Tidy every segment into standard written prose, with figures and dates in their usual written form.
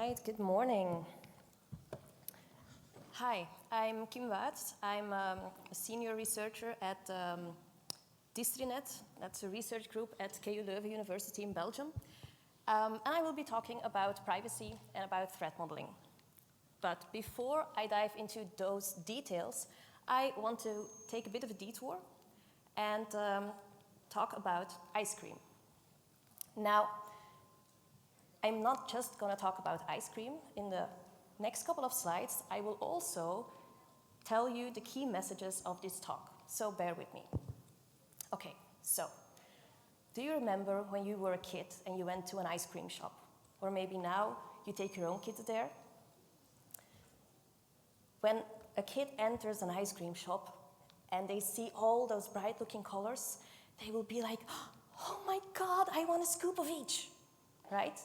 right, good morning. Hi, I'm Kim Waerts. I'm a senior researcher at Distrinet. That's a research group at KU Leuven University in Belgium. And I will be talking about privacy and about threat modeling. But before I dive into those details, I want to take a bit of a detour and talk about ice cream. Now, I'm not just going to talk about ice cream. In the next couple of slides, I will also tell you the key messages of this talk, so bear with me. Okay, so do you remember when you were a kid and you went to an ice cream shop? Or maybe now you take your own kids there? When a kid enters an ice cream shop and they see all those bright-looking colors, they will be like, oh my God, I want a scoop of each, right?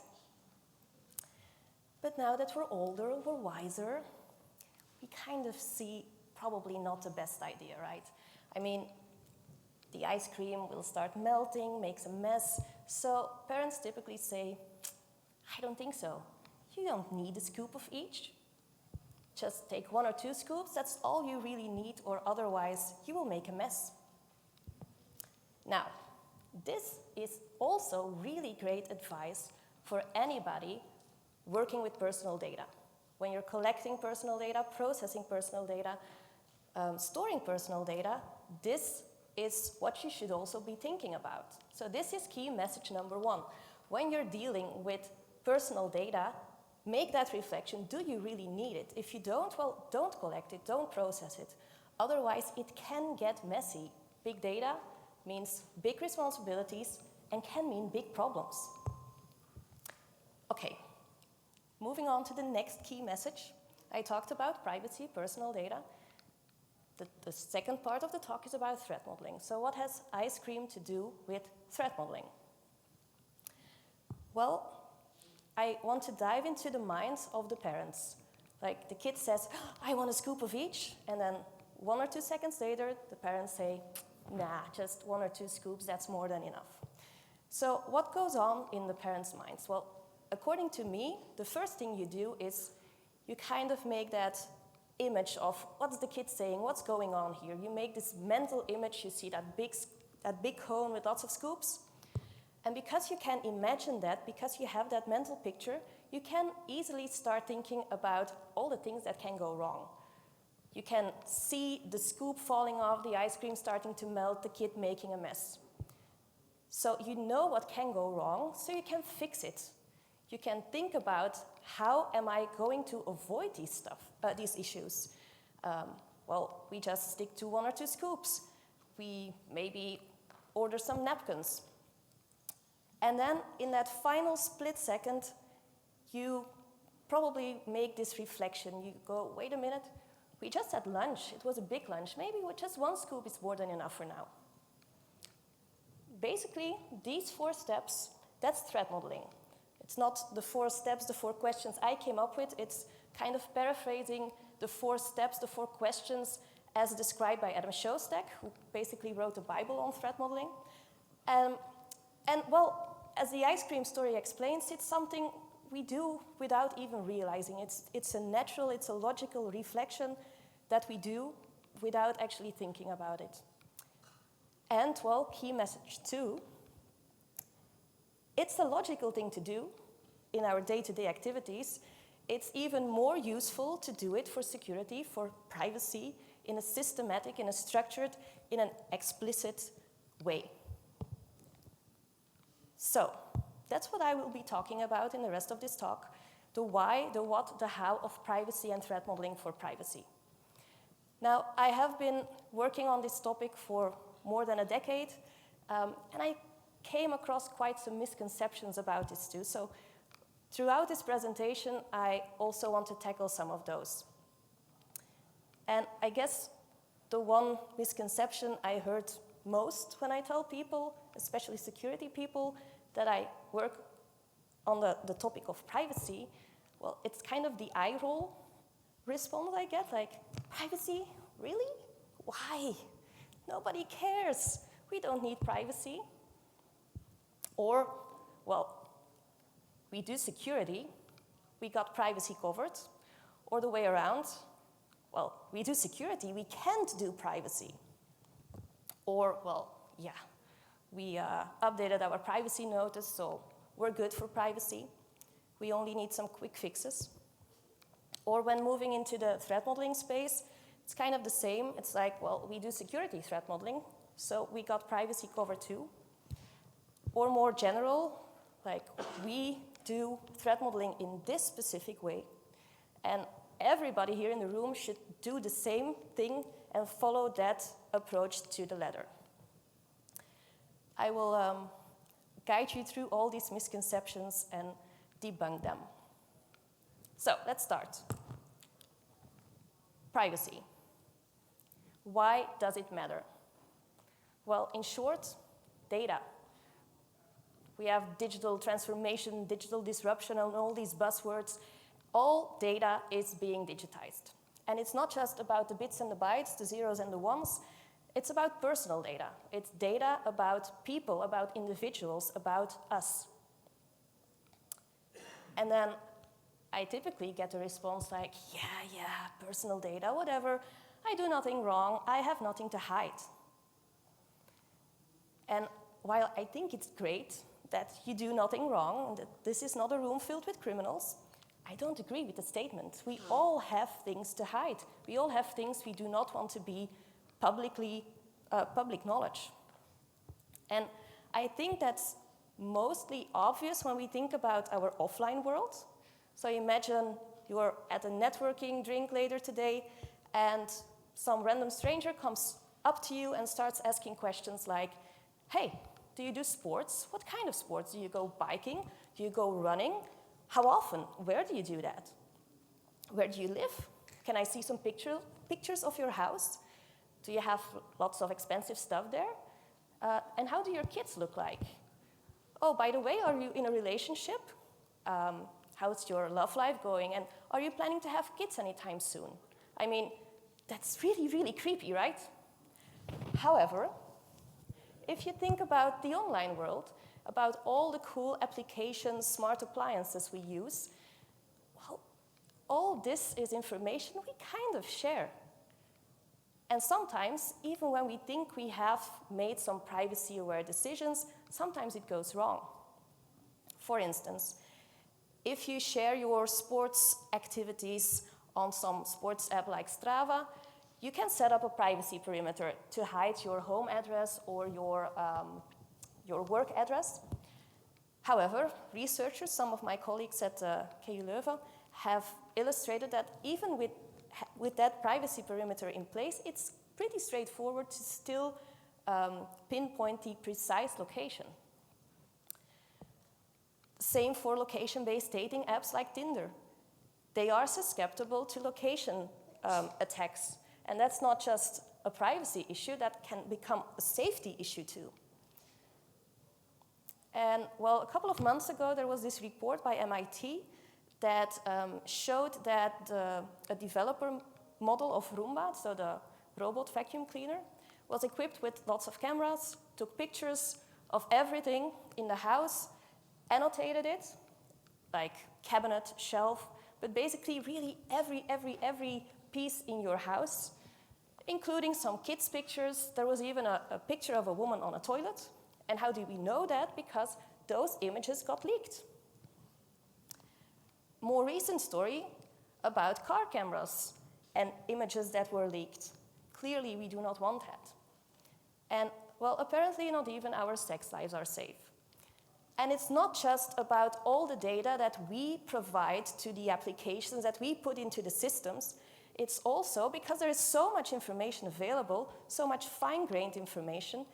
But now that we're older, we're wiser, we kind of see probably not the best idea, right? I mean, the ice cream will start melting, makes a mess, so parents typically say, I don't think so. You don't need a scoop of each. Just take 1 or 2 scoops, that's all you really need, or otherwise you will make a mess. Now, this is also really great advice for anybody working with personal data. When you're collecting personal data, processing personal data, storing personal data, this is what you should also be thinking about. So this is key message number 1. When you're dealing with personal data, make that reflection, do you really need it? If you don't, well, don't collect it, don't process it. Otherwise, it can get messy. Big data means big responsibilities and can mean big problems. Okay. Moving on to the next key message, I talked about privacy, personal data. The second part of the talk is about threat modeling. So what has ice cream to do with threat modeling? Well, I want to dive into the minds of the parents. Like the kid says, I want a scoop of each, and then 1 or 2 seconds later, the parents say, nah, just 1 or 2 scoops, that's more than enough. So what goes on in the parents' minds? Well, according to me, the first thing you do is you kind of make that image of what's the kid saying, what's going on here. You make this mental image, you see that big cone with lots of scoops. And because you can imagine that, because you have that mental picture, you can easily start thinking about all the things that can go wrong. You can see the scoop falling off, the ice cream starting to melt, the kid making a mess. So you know what can go wrong, so you can fix it. You can think about how am I going to avoid these issues. Well, we just stick to 1 or 2 scoops. We maybe order some napkins. And then in that final split second, you probably make this reflection. You go, wait a minute, we just had lunch. It was a big lunch. Maybe with just 1 scoop is more than enough for now. Basically, these 4 steps, that's threat modeling. It's not the 4 steps, the 4 questions I came up with. It's kind of paraphrasing the 4 steps, the 4 questions as described by Adam Shostak, who basically wrote a Bible on threat modeling. And well, as the ice cream story explains, it's something we do without even realizing. It's a natural, it's a logical reflection that we do without actually thinking about it. And, well, key message 2, it's a logical thing to do in our day-to-day activities. It's even more useful to do it for security, for privacy, in a systematic, in a structured, in an explicit way. So, that's what I will be talking about in the rest of this talk, the why, the what, the how of privacy and threat modeling for privacy. Now, I have been working on this topic for more than a decade, and I came across quite some misconceptions about this too. So throughout this presentation, I also want to tackle some of those. And I guess the one misconception I heard most when I tell people, especially security people, that I work on the topic of privacy, well, it's kind of the eye roll response I get, like, privacy? Really? Why? Nobody cares. We don't need privacy. Or, well, we do security, we got privacy covered, or the way around, well, we do security, we can't do privacy. Or, well, yeah, we updated our privacy notice, so we're good for privacy. We only need some quick fixes. Or when moving into the threat modeling space, it's kind of the same. It's like, well, we do security threat modeling, so we got privacy covered too. Or more general, like we do threat modeling in this specific way, and everybody here in the room should do the same thing and follow that approach to the letter. I will guide you through all these misconceptions and debunk them. So let's start. Privacy. Why does it matter? Well, in short, data. We have digital transformation, digital disruption, and all these buzzwords. All data is being digitized. And it's not just about the bits and the bytes, the zeros and the ones. It's about personal data. It's data about people, about individuals, about us. And then I typically get a response like, yeah, personal data, whatever. I do nothing wrong. I have nothing to hide. And while I think it's great that you do nothing wrong, and that this is not a room filled with criminals, I don't agree with the statement. We all have things to hide. We all have things we do not want to be public knowledge. And I think that's mostly obvious when we think about our offline world. So imagine you're at a networking drink later today, and some random stranger comes up to you and starts asking questions like, hey, do you do sports? What kind of sports? Do you go biking? Do you go running? How often? Where do you do that? Where do you live? Can I see some pictures of your house? Do you have lots of expensive stuff there? And how do your kids look like? Oh, by the way, are you in a relationship? How's your love life going? And are you planning to have kids anytime soon? I mean, that's really, really creepy, right? However, if you think about the online world, about all the cool applications, smart appliances we use, well, all this is information we kind of share. And sometimes, even when we think we have made some privacy-aware decisions, sometimes it goes wrong. For instance, if you share your sports activities on some sports app like Strava, you can set up a privacy perimeter to hide your home address or your work address. However, researchers, some of my colleagues at KU Leuven, have illustrated that even with that privacy perimeter in place, it's pretty straightforward to still pinpoint the precise location. Same for location-based dating apps like Tinder. They are susceptible to location attacks. And that's not just a privacy issue, that can become a safety issue too. And well, a couple of months ago, there was this report by MIT that showed that a developer model of Roomba, so the robot vacuum cleaner, was equipped with lots of cameras, took pictures of everything in the house, annotated it, like cabinet, shelf, but basically really every piece in your house, including some kids' pictures. There was even a picture of a woman on a toilet. And how do we know that? Because those images got leaked. More recent story about car cameras and images that were leaked. Clearly, we do not want that. And, well, apparently not even our sex lives are safe. And it's not just about all the data that we provide to the applications that we put into the systems. It's also because there is so much information available, so much fine-grained information,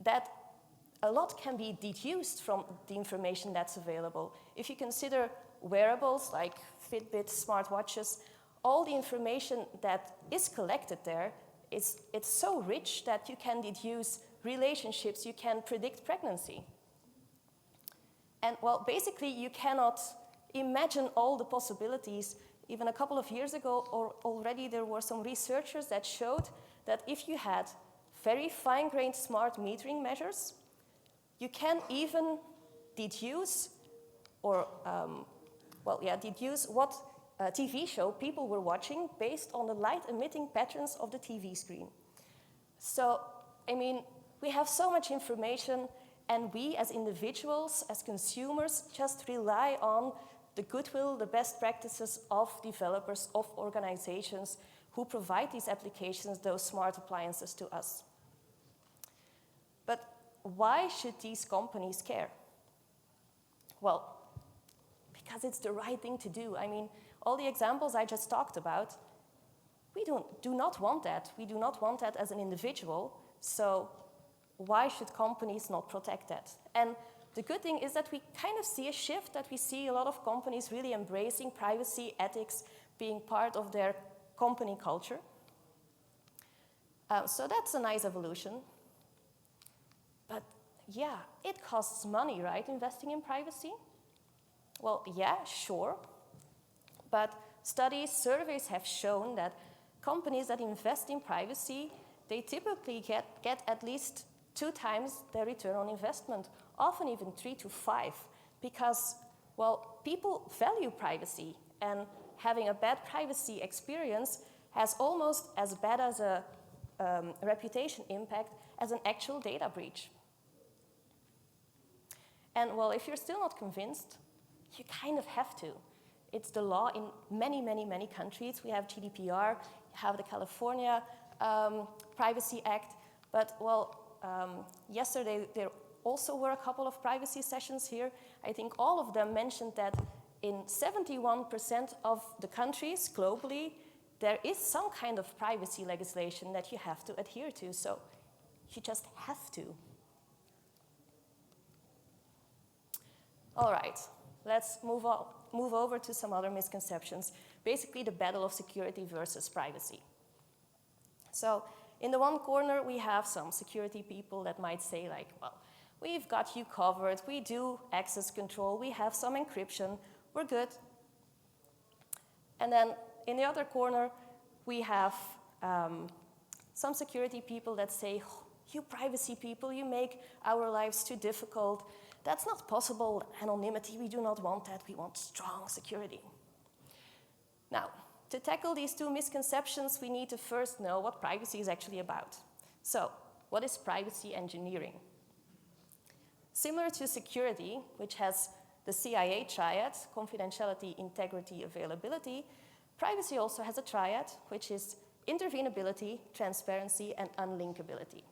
that a lot can be deduced from the information that's available. If you consider wearables like Fitbit, smartwatches, all the information that is collected there, it's so rich that you can deduce relationships, you can predict pregnancy. And, well, basically, you cannot imagine all the possibilities. Even a couple of years ago, already there were some researchers that showed that if you had very fine-grained smart metering measures, you can even deduce or well, yeah, deduce what TV show people were watching based on the light emitting patterns of the TV screen. So, I mean, we have so much information, and we as individuals, as consumers, just rely on the goodwill, the best practices of developers, of organizations who provide these applications, those smart appliances to us. But why should these companies care? Well, because it's the right thing to do. I mean, all the examples I just talked about, we do not want that. We do not want that as an individual, so why should companies not protect that? And the good thing is that we kind of see a shift, that we see a lot of companies really embracing privacy, ethics, being part of their company culture. So that's a nice evolution. But yeah, it costs money, right, investing in privacy? Well, yeah, sure. But studies, surveys have shown that companies that invest in privacy, they typically get at least 2 times their return on investment, often even 3 to 5, because, well, people value privacy, and having a bad privacy experience has almost as bad as a reputation impact as an actual data breach. And, well, if you're still not convinced, you kind of have to. It's the law in many, many, many countries. We have GDPR, you have the California Privacy Act, but, well, yesterday there also were a couple of privacy sessions here. I think all of them mentioned that in 71% of the countries globally, there is some kind of privacy legislation that you have to adhere to, so you just have to. All right, let's move over to some other misconceptions, basically the battle of security versus privacy. So in the one corner, we have some security people that might say, like, well, we've got you covered, we do access control, we have some encryption, we're good. And then in the other corner, we have some security people that say, oh, you privacy people, you make our lives too difficult. That's not possible. Anonymity, we do not want that. We want strong security. Now, to tackle these 2 misconceptions, we need to first know what privacy is actually about. So, what is privacy engineering? Similar to security, which has the CIA triad, confidentiality, integrity, availability, privacy also has a triad, which is intervenability, transparency, and unlinkability.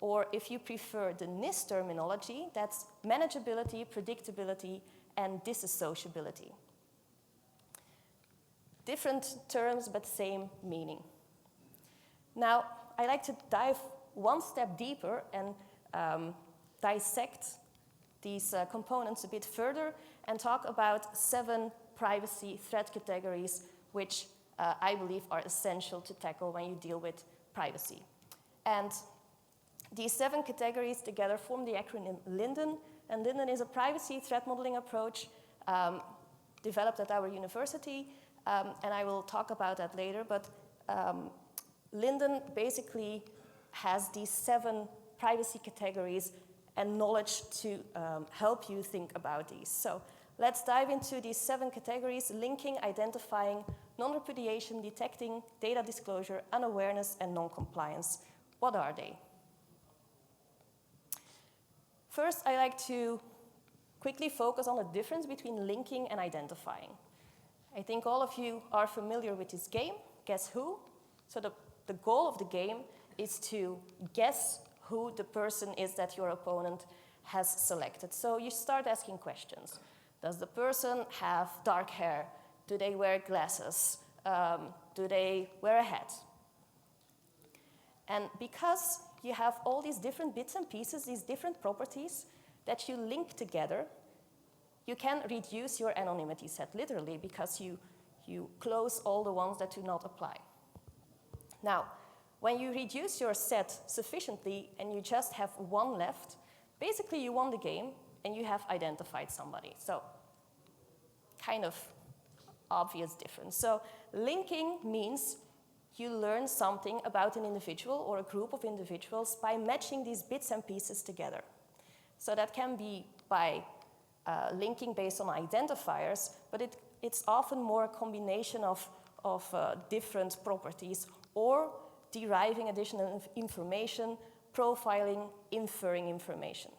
Or if you prefer the NIST terminology, that's manageability, predictability, and disassociability. Different terms, but same meaning. Now, I like to dive one step deeper and dissect these components a bit further and talk about 7 privacy threat categories which I believe are essential to tackle when you deal with privacy. And these 7 categories together form the acronym LINDEN, and LINDEN is a privacy threat modeling approach developed at our university, and I will talk about that later, but LINDEN basically has these 7 privacy categories and knowledge to help you think about these. So let's dive into these 7 categories: linking, identifying, non-repudiation, detecting, data disclosure, unawareness, and non-compliance. What are they? First, I like to quickly focus on the difference between linking and identifying. I think all of you are familiar with this game, Guess Who? So the goal of the game is to guess who the person is that your opponent has selected. So you start asking questions. Does the person have dark hair? Do they wear glasses? Do they wear a hat? And because you have all these different bits and pieces, these different properties that you link together, you can reduce your anonymity set, literally, because you close all the ones that do not apply. Now, when you reduce your set sufficiently and you just have one left, basically you won the game and you have identified somebody. So, kind of obvious difference. So, linking means you learn something about an individual or a group of individuals by matching these bits and pieces together. So that can be by linking based on identifiers, but it's often more a combination of different properties, or deriving additional information, profiling, inferring information.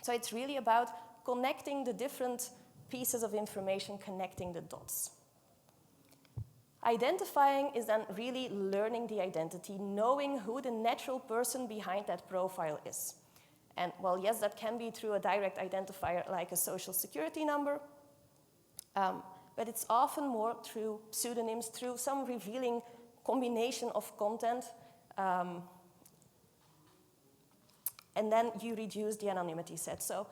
So it's really about connecting the different pieces of information, connecting the dots. Identifying is then really learning the identity, knowing who the natural person behind that profile is. And well, yes, that can be through a direct identifier like a social security number, but it's often more through pseudonyms, through some revealing combination of content, and then you reduce the anonymity set. So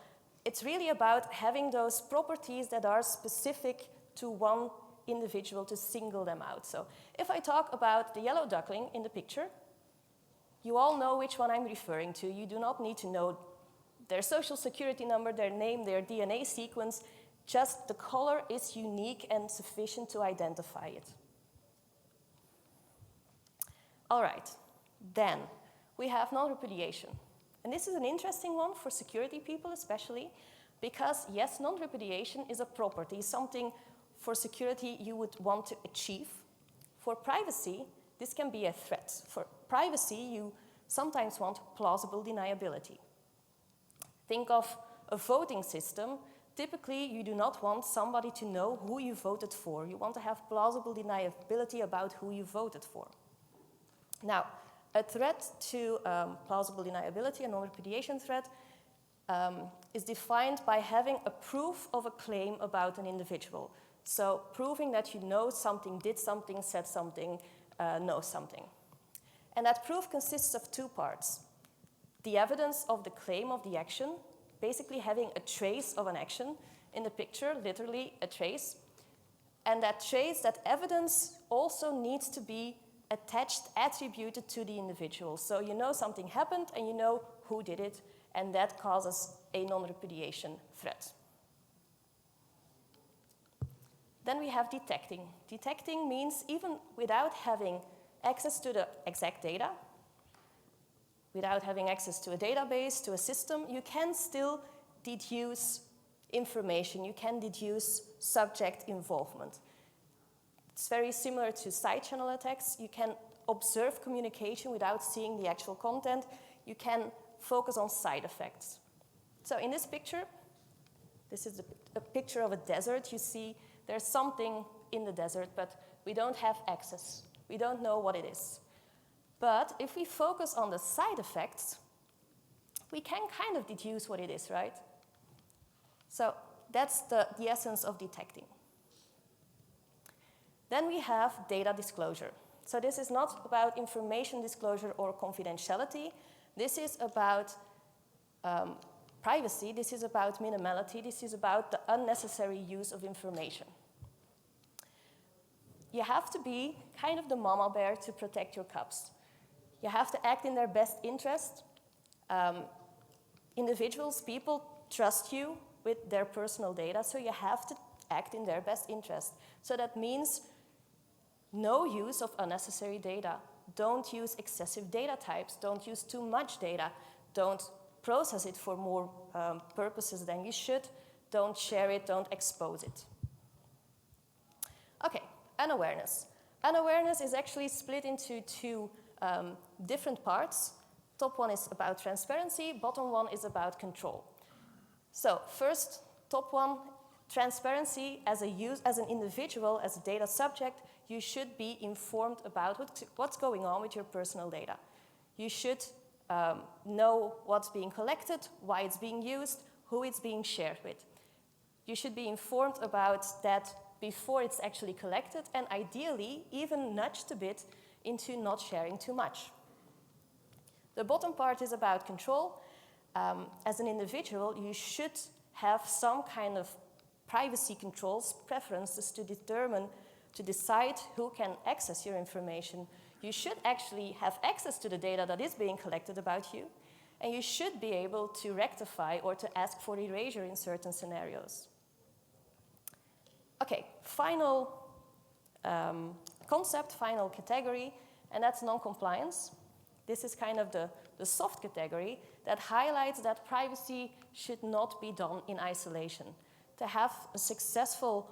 it's really about having those properties that are specific to one individual to single them out. So if I talk about the yellow duckling in the picture, you all know which one I'm referring to. You do not need to know their social security number, their name, their DNA sequence. Just the color is unique and sufficient to identify it. All right, then we have non-repudiation. And this is an interesting one for security people especially, because yes, non-repudiation is a property, something for security you would want to achieve. For privacy, this can be a threat. For privacy, you sometimes want plausible deniability. Think of a voting system. Typically, you do not want somebody to know who you voted for. You want to have plausible deniability about who you voted for. Now, a threat to plausible deniability, a non-repudiation threat, is defined by having a proof of a claim about an individual. So proving that you know something, did something, said something, know something. And that proof consists of two parts. The evidence of the claim of the action, basically having a trace of an action in the picture, literally a trace. And that trace, that evidence also needs to be attached, attributed to the individual. So you know something happened and you know who did it, and that causes a non-repudiation threat. Then we have detecting. Detecting means even without having access to the exact data, without having access to a database, to a system, you can still deduce information. You can deduce subject involvement. It's very similar to side channel attacks. You can observe communication without seeing the actual content. You can focus on side effects. So in this picture, this is a picture of a desert. You see there's something in the desert, but we don't have access. We don't know what it is. But if we focus on the side effects, we can kind of deduce what it is, right? So that's the essence of detecting. Then we have data disclosure. So this is not about information disclosure or confidentiality. This is about privacy. This is about minimality. This is about the unnecessary use of information. You have to be kind of the mama bear to protect your cubs. You have to act in their best interest. Individuals, people trust you with their personal data, so you have to act in their best interest. So that means no use of unnecessary data. Don't use excessive data types. Don't use too much data. Don't process it for more purposes than you should. Don't share it. Don't expose it. Okay, unawareness. Unawareness is actually split into two different parts. Top one is about transparency. Bottom one is about control. So first, top one, transparency as an individual, as a data subject, you should be informed about what's going on with your personal data. You should know what's being collected, why it's being used, who it's being shared with. You should be informed about that before it's actually collected, and ideally even nudged a bit into not sharing too much. The bottom part is about control. As an individual, you should have some kind of privacy controls, preferences to decide who can access your information. You should actually have access to the data that is being collected about you, and you should be able to rectify or to ask for erasure in certain scenarios. Okay, final concept, final category, and that's non-compliance. This is kind of the soft category. that highlights that privacy should not be done in isolation. To have a successful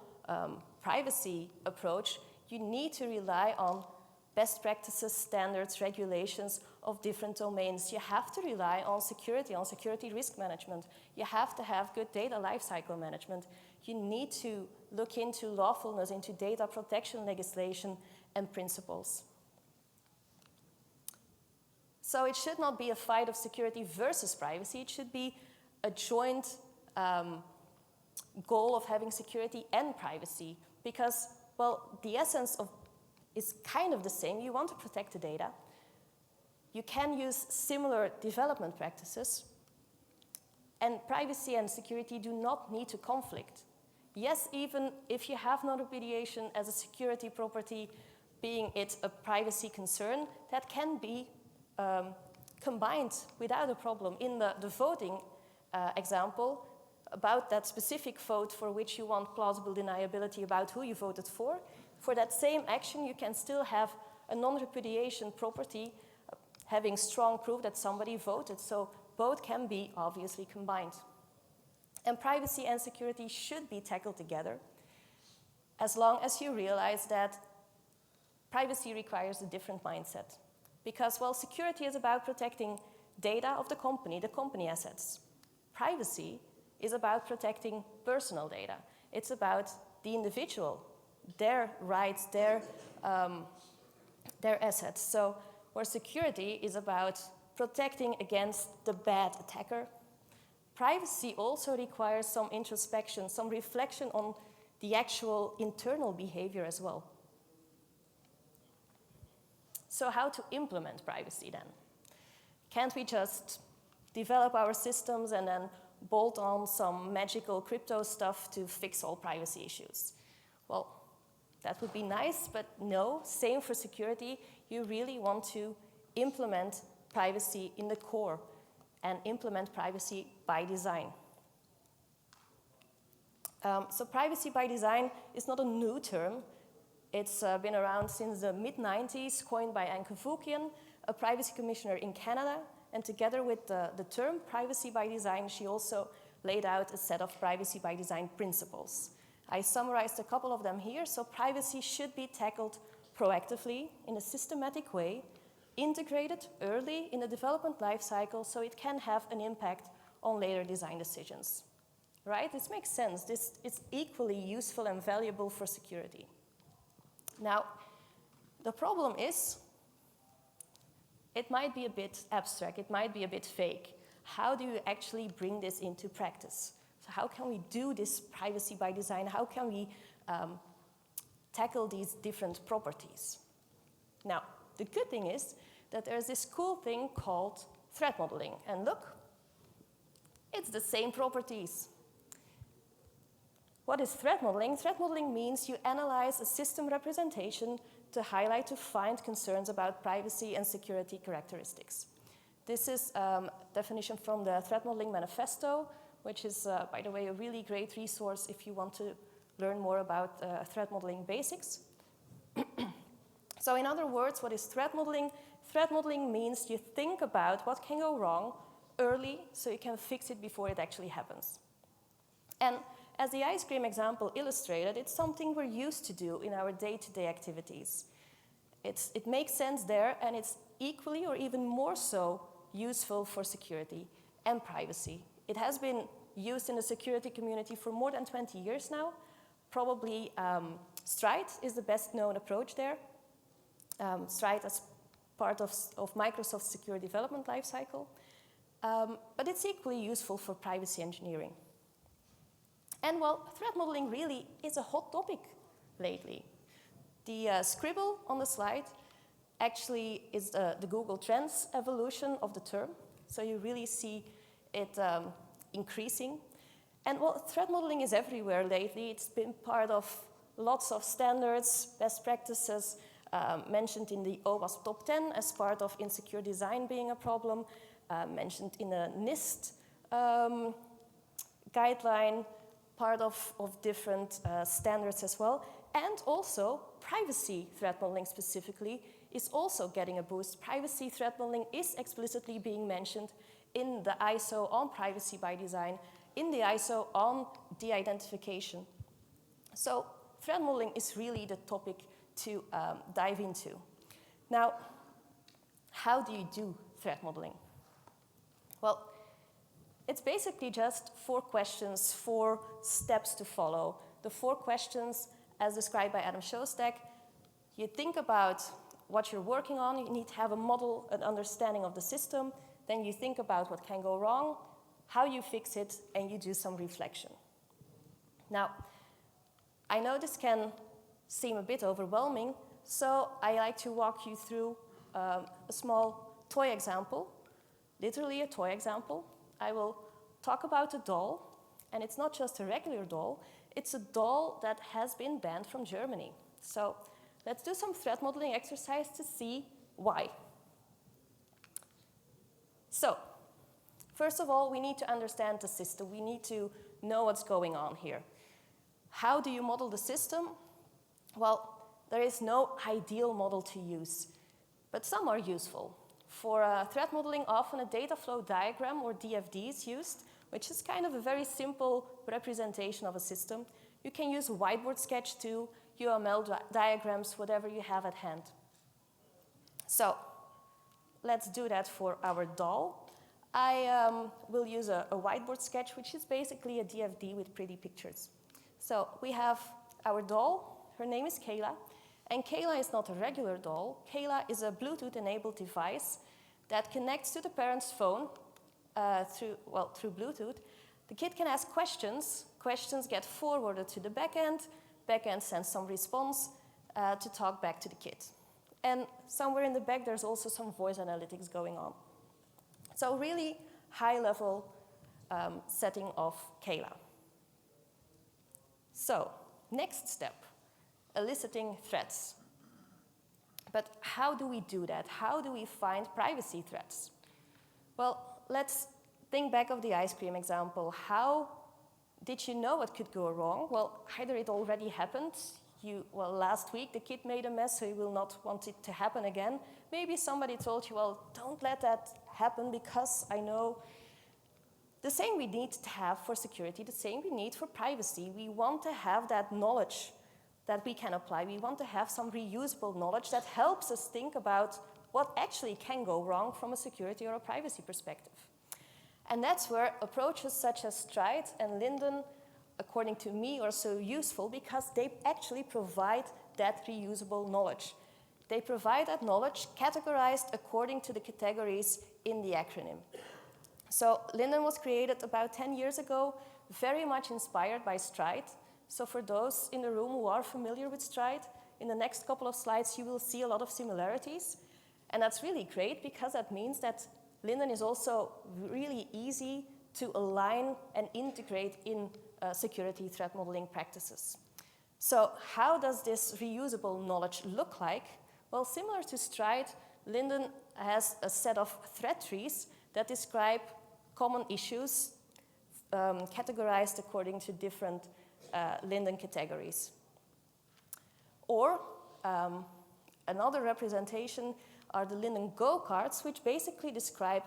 privacy approach, you need to rely on best practices, standards, regulations of different domains. You have to rely on security risk management. You have to have good data lifecycle management. You need to look into lawfulness, into data protection legislation and principles. So it should not be a fight of security versus privacy. It should be a joint goal of having security and privacy because, well, the essence of is kind of the same. You want to protect the data. You can use similar development practices, and privacy and security do not need to conflict. Yes, even if you have non-repudiation as a security property, being it a privacy concern, that can be combined without a problem. In the voting example, about that specific vote for which you want plausible deniability about who you voted for that same action, you can still have a non-repudiation property having strong proof that somebody voted. So both can be obviously combined. And privacy and security should be tackled together as long as you realize that privacy requires a different mindset. Because, well, security is about protecting data of the company assets. Privacy is about protecting personal data. It's about the individual, their rights, their assets. So where security is about protecting against the bad attacker, privacy also requires some introspection, some reflection on the actual internal behavior as well. So how to implement privacy then? Can't we just develop our systems and then bolt on some magical crypto stuff to fix all privacy issues? Well, that would be nice, but no, same for security. You really want to implement privacy in the core and implement privacy by design. So privacy by design is not a new term. It's been around since the mid-90s, coined by Anke Voukian, a privacy commissioner in Canada. And together with the term privacy by design, she also laid out a set of privacy by design principles. I summarized a couple of them here. So privacy should be tackled proactively in a systematic way, integrated early in the development life cycle so it can have an impact on later design decisions. Right? This makes sense. This is equally useful and valuable for security. Now, the problem is, it might be a bit abstract, it might be a bit vague. How do you actually bring this into practice? So how can we do this privacy by design? How can we tackle these different properties? Now, the good thing is that there's this cool thing called threat modeling. And look, it's the same properties. What is threat modeling? Threat modeling means you analyze a system representation to highlight, to find concerns about privacy and security characteristics. This is a definition from the Threat Modeling Manifesto, which is, by the way, a really great resource if you want to learn more about threat modeling basics. So in other words, what is threat modeling? Threat modeling means you think about what can go wrong early so you can fix it before it actually happens. And as the ice cream example illustrated, it's something we're used to do in our day-to-day activities. It makes sense there, and it's equally or even more so useful for security and privacy. It has been used in the security community for more than 20 years now. Probably Stride is the best known approach there. Stride as part of Microsoft's secure development lifecycle. But it's equally useful for privacy engineering. And well, threat modeling really is a hot topic lately. The scribble on the slide actually is the Google Trends evolution of the term. So you really see it increasing. And well, threat modeling is everywhere lately. It's been part of lots of standards, best practices, mentioned in the OWASP Top 10 as part of insecure design being a problem, mentioned in a NIST guideline, part of different standards as well. And also, privacy threat modeling specifically is also getting a boost. Privacy threat modeling is explicitly being mentioned in the ISO on privacy by design, in the ISO on de-identification. So threat modeling is really the topic to dive into. Now, how do you do threat modeling? Well, it's basically just 4 questions, 4 steps to follow. The 4 questions, as described by Adam Shostak, you think about what you're working on, you need to have a model, an understanding of the system, then you think about what can go wrong, how you fix it, and you do some reflection. Now, I know this can seem a bit overwhelming, so I like to walk you through a small toy example, literally a toy example. I will talk about a doll, and it's not just a regular doll, it's a doll that has been banned from Germany. So let's do some threat modeling exercise to see why. So, first of all, we need to understand the system. We need to know what's going on here. How do you model the system? Well, there is no ideal model to use, but some are useful. For threat modeling, often a data flow diagram, or DFD, is used, which is kind of a very simple representation of a system. You can use a whiteboard sketch too, UML diagrams, whatever you have at hand. So let's do that for our doll. I will use a whiteboard sketch, which is basically a DFD with pretty pictures. So we have our doll. Her name is Kayla. And Kayla is not a regular doll. Kayla is a Bluetooth-enabled device that connects to the parent's phone through Bluetooth. The kid can ask questions. Questions get forwarded to the backend. Backend sends some response to talk back to the kid. And somewhere in the back, there's also some voice analytics going on. So really high-level setting of Kayla. So next step, eliciting threats. But how do we do that? How do we find privacy threats? Well, let's think back of the ice cream example. How did you know what could go wrong? Well, either it already happened. Last week the kid made a mess, so you will not want it to happen again. Maybe somebody told you, well, don't let that happen because I know. The same we need to have for security, the same we need for privacy. We want to have that knowledge that we can apply. We want to have some reusable knowledge that helps us think about what actually can go wrong from a security or a privacy perspective. And that's where approaches such as Stride and Linden, according to me, are so useful because they actually provide that reusable knowledge. They provide that knowledge categorized according to the categories in the acronym. So Linden was created about 10 years ago, very much inspired by Stride. So for those in the room who are familiar with Stride, in the next couple of slides you will see a lot of similarities. And that's really great because that means that Linden is also really easy to align and integrate in security threat modeling practices. So how does this reusable knowledge look like? Well, similar to Stride, Linden has a set of threat trees that describe common issues categorized according to different Linden categories. Or another representation are the Linden Go cards, which basically describe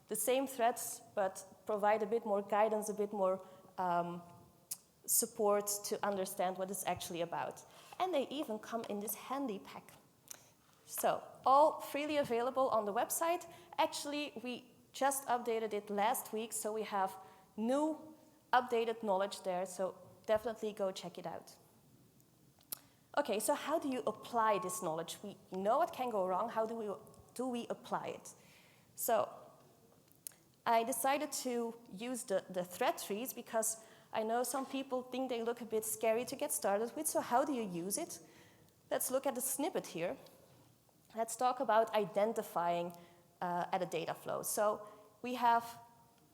the same threats but provide a bit more guidance, a bit more support to understand what it's actually about. And they even come in this handy pack. So, all freely available on the website. Actually, we just updated it last week, so we have new updated knowledge there, so definitely go check it out. Okay, so how do you apply this knowledge? We know what can go wrong. How do we apply it? So I decided to use the threat trees because I know some people think they look a bit scary to get started with, so how do you use it? Let's look at the snippet here. Let's talk about identifying at a data flow. So we have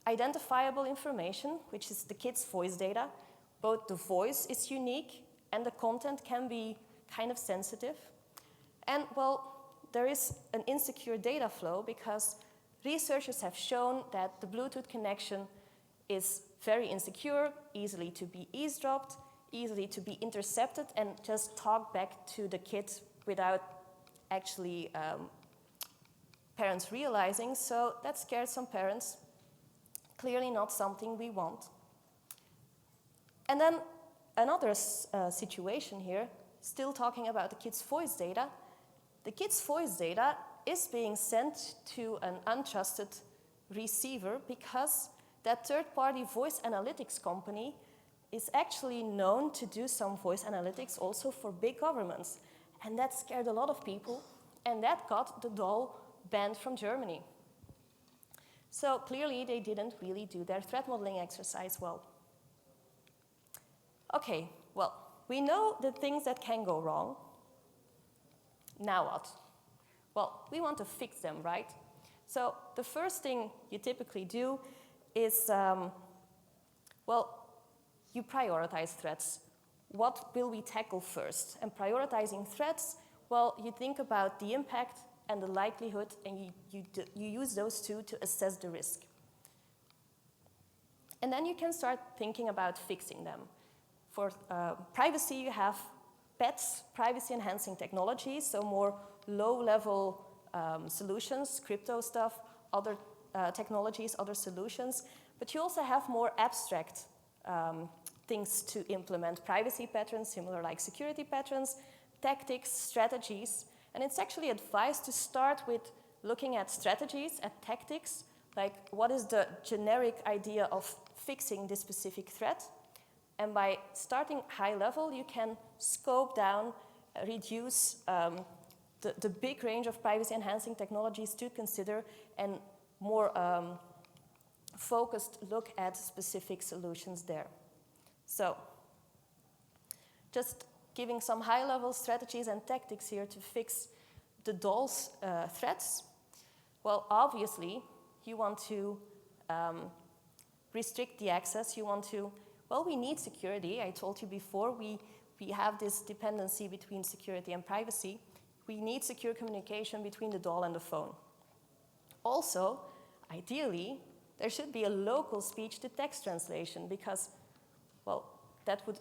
identifiable information, which is the kid's voice data. Both the voice is unique and the content can be kind of sensitive. And well, there is an insecure data flow because researchers have shown that the Bluetooth connection is very insecure, easily to be eavesdropped, easily to be intercepted and just talk back to the kid without actually parents realizing. So that scared some parents. Clearly not something we want. And then another situation here, still talking about the kids' voice data. The kids' voice data is being sent to an untrusted receiver because that third-party voice analytics company is actually known to do some voice analytics also for big governments. And that scared a lot of people, and that got the doll banned from Germany. So clearly they didn't really do their threat modeling exercise well. Okay, well, we know the things that can go wrong. Now what? Well, we want to fix them, right? So the first thing you typically do is, well, you prioritize threats. What will we tackle first? And prioritizing threats, well, you think about the impact and the likelihood, and you use those two to assess the risk. And then you can start thinking about fixing them. For privacy, you have PETs, privacy-enhancing technologies, so more low-level solutions, crypto stuff, other technologies, other solutions. But you also have more abstract things to implement. Privacy patterns, similar like security patterns, tactics, strategies. And it's actually advised to start with looking at strategies, at tactics, like what is the generic idea of fixing this specific threat. And by starting high level, you can scope down, reduce the big range of privacy-enhancing technologies to consider, and more focused look at specific solutions there. So, just giving some high-level strategies and tactics here to fix the doll's threats. Well, obviously, you want to restrict the access. You want to, well, we need security. I told you before, we have this dependency between security and privacy. We need secure communication between the doll and the phone. Also, ideally, there should be a local speech-to-text translation because, well, that would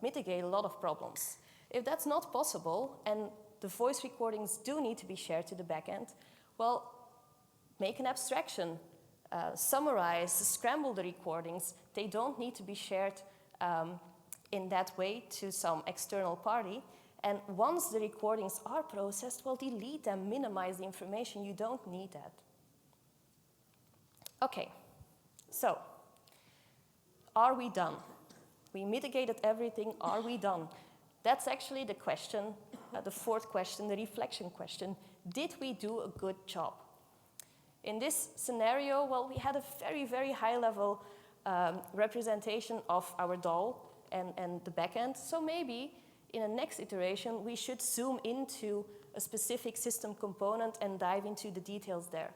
mitigate a lot of problems. If that's not possible, and the voice recordings do need to be shared to the backend, well, make an abstraction, summarize, scramble the recordings. They don't need to be shared in that way to some external party. And once the recordings are processed, well, delete them, minimize the information. You don't need that. Okay, so are we done? We mitigated everything. Are we done? That's actually the question, the fourth question, the reflection question. Did we do a good job? In this scenario, well, we had a very, very high-level representation of our doll and the backend. So maybe in the next iteration, we should zoom into a specific system component and dive into the details there.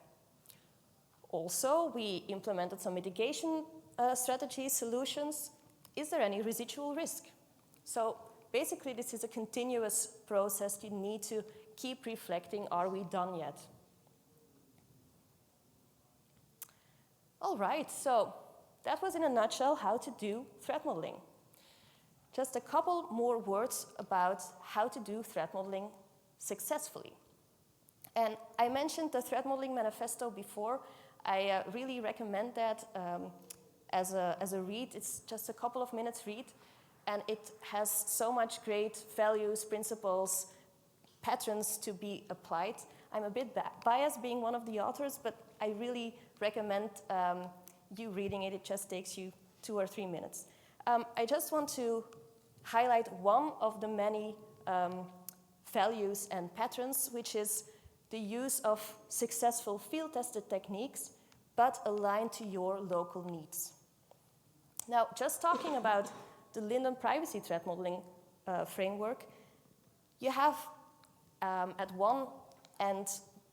Also, we implemented some mitigation strategies, solutions. Is there any residual risk? So basically, this is a continuous process. You need to keep reflecting, are we done yet? All right, so that was in a nutshell how to do threat modeling. Just a couple more words about how to do threat modeling successfully. And I mentioned the Threat Modeling Manifesto before. I really recommend that as a read. It's just a couple of minutes read, and it has so much great values, principles, patterns to be applied. I'm a bit biased being one of the authors, but I really recommend you reading it. It just takes you 2 or 3 minutes. I just want to highlight one of the many values and patterns, which is the use of successful field-tested techniques, but aligned to your local needs. Now, just talking about the Linden privacy threat modeling framework, you have at one end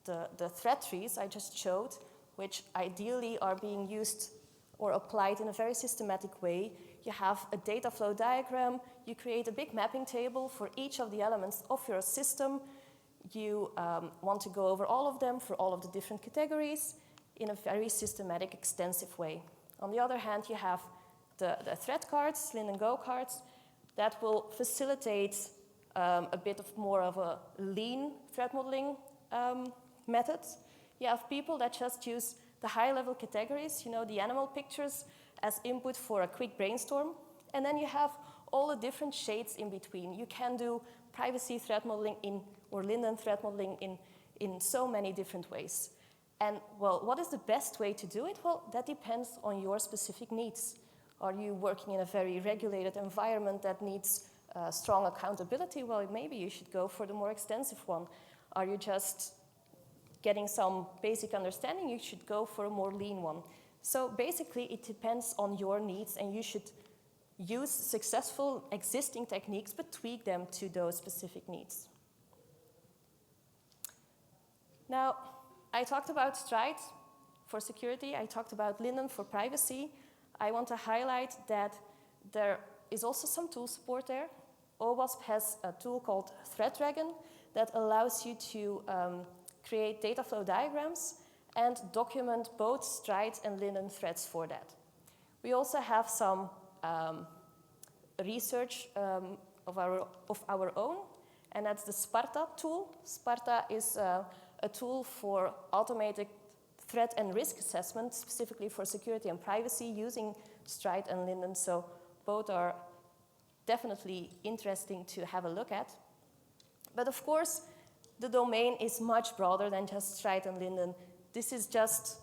the threat trees I just showed, which ideally are being used or applied in a very systematic way. You have a data flow diagram. You create a big mapping table for each of the elements of your system. You want to go over all of them for all of the different categories in a very systematic, extensive way. On the other hand, you have the threat cards, Linden Go cards, that will facilitate a bit of more of a lean threat modeling method. You have people that just use the high-level categories, the animal pictures as input for a quick brainstorm. And then you have all the different shades in between. You can do privacy threat modeling or Linden threat modeling in so many different ways. And, well, what is the best way to do it? Well, that depends on your specific needs. Are you working in a very regulated environment that needs strong accountability? Well, maybe you should go for the more extensive one. Are you just getting some basic understanding? You should go for a more lean one. So basically, it depends on your needs, and you should use successful existing techniques, but tweak them to those specific needs. Now, I talked about Stride for security. I talked about Linden for privacy. I want to highlight that there is also some tool support there. OWASP has a tool called ThreatDragon that allows you to create data flow diagrams and document both Stride and Linden threats for that. We also have some research of our own, and that's the Sparta tool. Sparta is a tool for automated threat and risk assessment, specifically for security and privacy, using Stride and Linden. So both are definitely interesting to have a look at. But of course, the domain is much broader than just Stride and Linden. This is just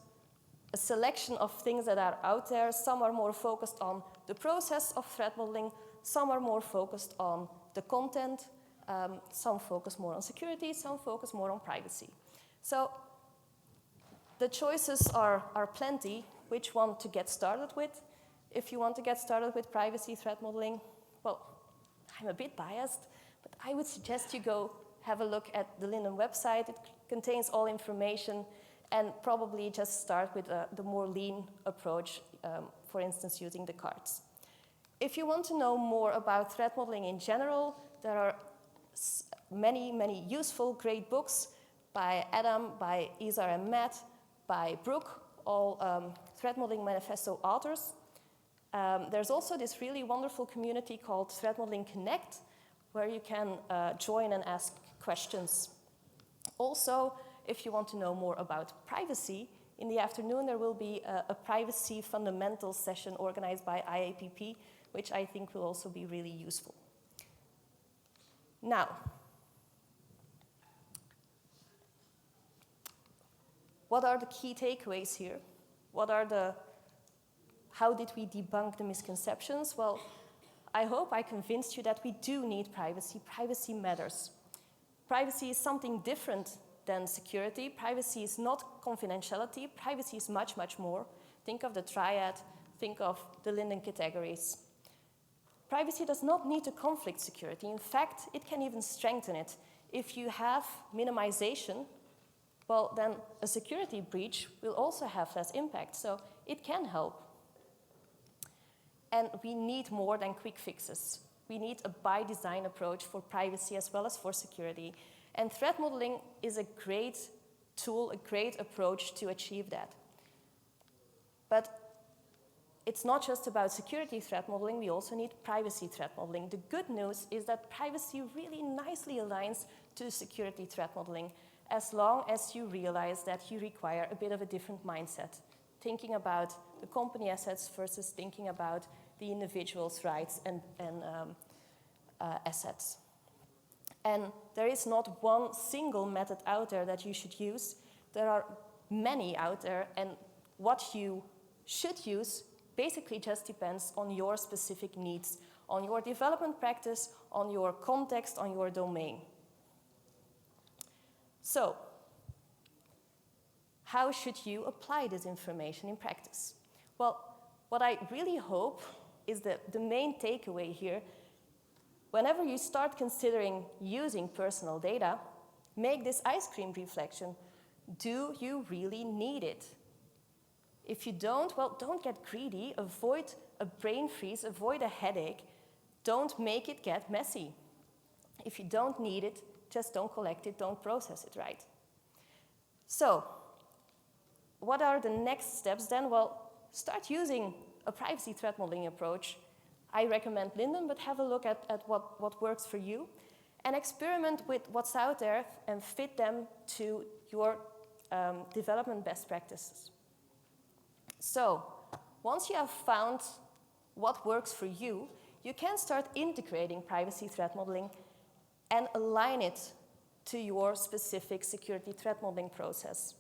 a selection of things that are out there. Some are more focused on the process of threat modeling. Some are more focused on the content. Some focus more on security. Some focus more on privacy. So the choices are plenty, which one to get started with. If you want to get started with privacy threat modeling, well, I'm a bit biased, but I would suggest you go have a look at the Linden website. It contains all information, and probably just start with the more lean approach, for instance, using the cards. If you want to know more about threat modeling in general, there are many, many useful, great books by Adam, by Izar and Matt, by Brooke, all threat modeling manifesto authors. There's also this really wonderful community called Threat Modeling Connect, where you can join and ask questions. Also, if you want to know more about privacy, in the afternoon there will be a privacy fundamentals session organized by IAPP, which I think will also be really useful. Now, what are the key takeaways here? How did we debunk the misconceptions? Well, I hope I convinced you that we do need privacy. Privacy matters. Privacy is something different than security. Privacy is not confidentiality. Privacy is much, much more. Think of the triad. Think of the Linden categories. Privacy does not need to conflict security. In fact, it can even strengthen it. If you have minimization, well, then a security breach will also have less impact. So it can help. And we need more than quick fixes. We need a by-design approach for privacy as well as for security. And threat modeling is a great tool, a great approach to achieve that. But it's not just about security threat modeling, we also need privacy threat modeling. The good news is that privacy really nicely aligns to security threat modeling, as long as you realize that you require a bit of a different mindset, thinking about the company assets versus thinking about the individual's rights and assets. And there is not one single method out there that you should use. There are many out there, and what you should use basically just depends on your specific needs, on your development practice, on your context, on your domain. So, how should you apply this information in practice? Well, what I really hope is that the main takeaway here, whenever you start considering using personal data, make this ice cream reflection. Do you really need it? If you don't, well, don't get greedy. Avoid a brain freeze, avoid a headache. Don't make it get messy. If you don't need it, just don't collect it, don't process it right. So, what are the next steps then? Well, start using a privacy threat modeling approach. I recommend Linden, but have a look at what works for you, and experiment with what's out there and fit them to your development best practices. So once you have found what works for you, you can start integrating privacy threat modeling and align it to your specific security threat modeling process.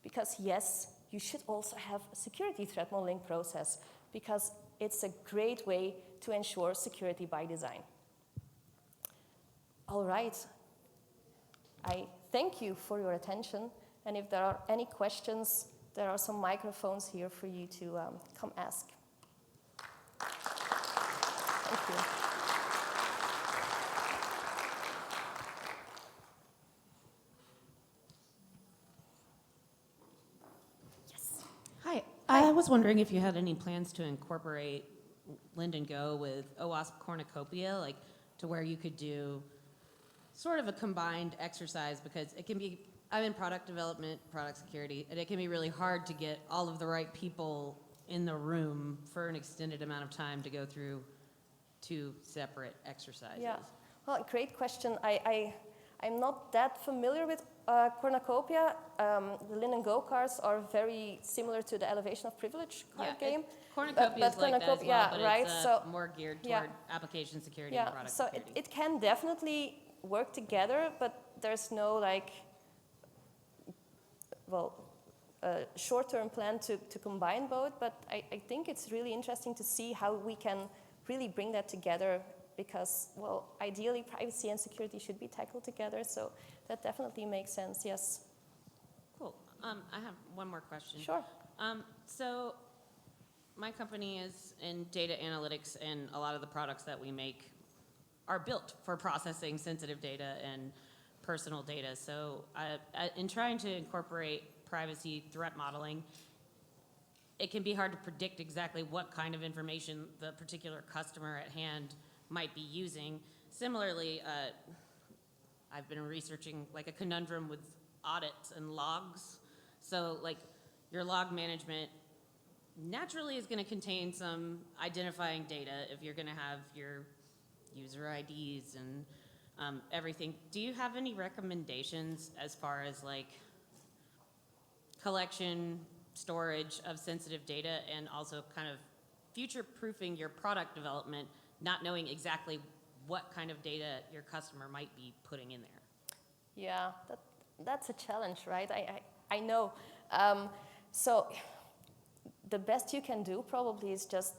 Because yes, you should also have a security threat modeling process because it's a great way to ensure security by design. All right. I thank you for your attention. And if there are any questions, there are some microphones here for you to come ask. Thank you. Yes. Hi. I was wondering if you had any plans to incorporate Linden Go with OWASP Cornucopia, like to where you could do sort of a combined exercise, because it can be, I'm in product development, product security, and it can be really hard to get all of the right people in the room for an extended amount of time to go through 2 separate exercises. Yeah, well, great question. I'm not that familiar with Cornucopia. The Linden Go cards are very similar to the Elevation of Privilege card game. Cornucopia is like that as well, but right? it's so, more geared toward application security and product so security. it can definitely work together, but there's no like, well, short-term plan to combine both. But I think it's really interesting to see how we can really bring that together because, well, ideally privacy and security should be tackled together. So that definitely makes sense, yes. Cool. I have one more question. Sure. So my company is in data analytics, and a lot of the products that we make are built for processing sensitive data and personal data. So in trying to incorporate privacy threat modeling, it can be hard to predict exactly what kind of information the particular customer at hand might be using. Similarly, I've been researching like a conundrum with audits and logs. So like your log management naturally is going to contain some identifying data if you're going to have your user IDs and everything. Do you have any recommendations as far as like collection, storage of sensitive data, and also kind of future-proofing your product development, not knowing exactly what kind of data your customer might be putting in there? Yeah, that's a challenge, right? I know. So the best you can do probably is just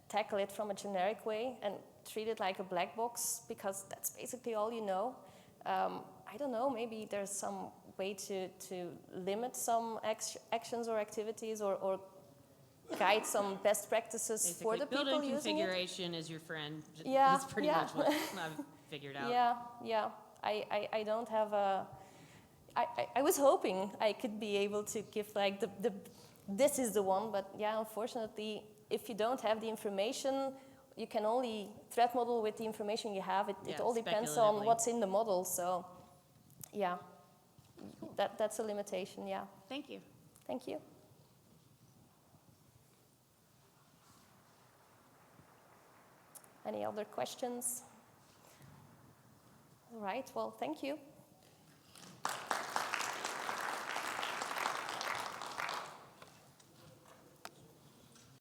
tackle it from a generic way and treat it like a black box because that's basically all you know. I don't know, maybe there's some way to limit some actions or activities or guide some best practices basically, for the people using it. Built-in configuration is your friend. Yeah, That's pretty much what I've figured out. Yeah. I don't have a... I was hoping I could be able to give like this is the one, but yeah, unfortunately, if you don't have the information, you can only threat model with the information you have. It all depends on what's in the model. So, yeah, cool. That's a limitation, yeah. Thank you. Thank you. Any other questions? All right, well, thank you.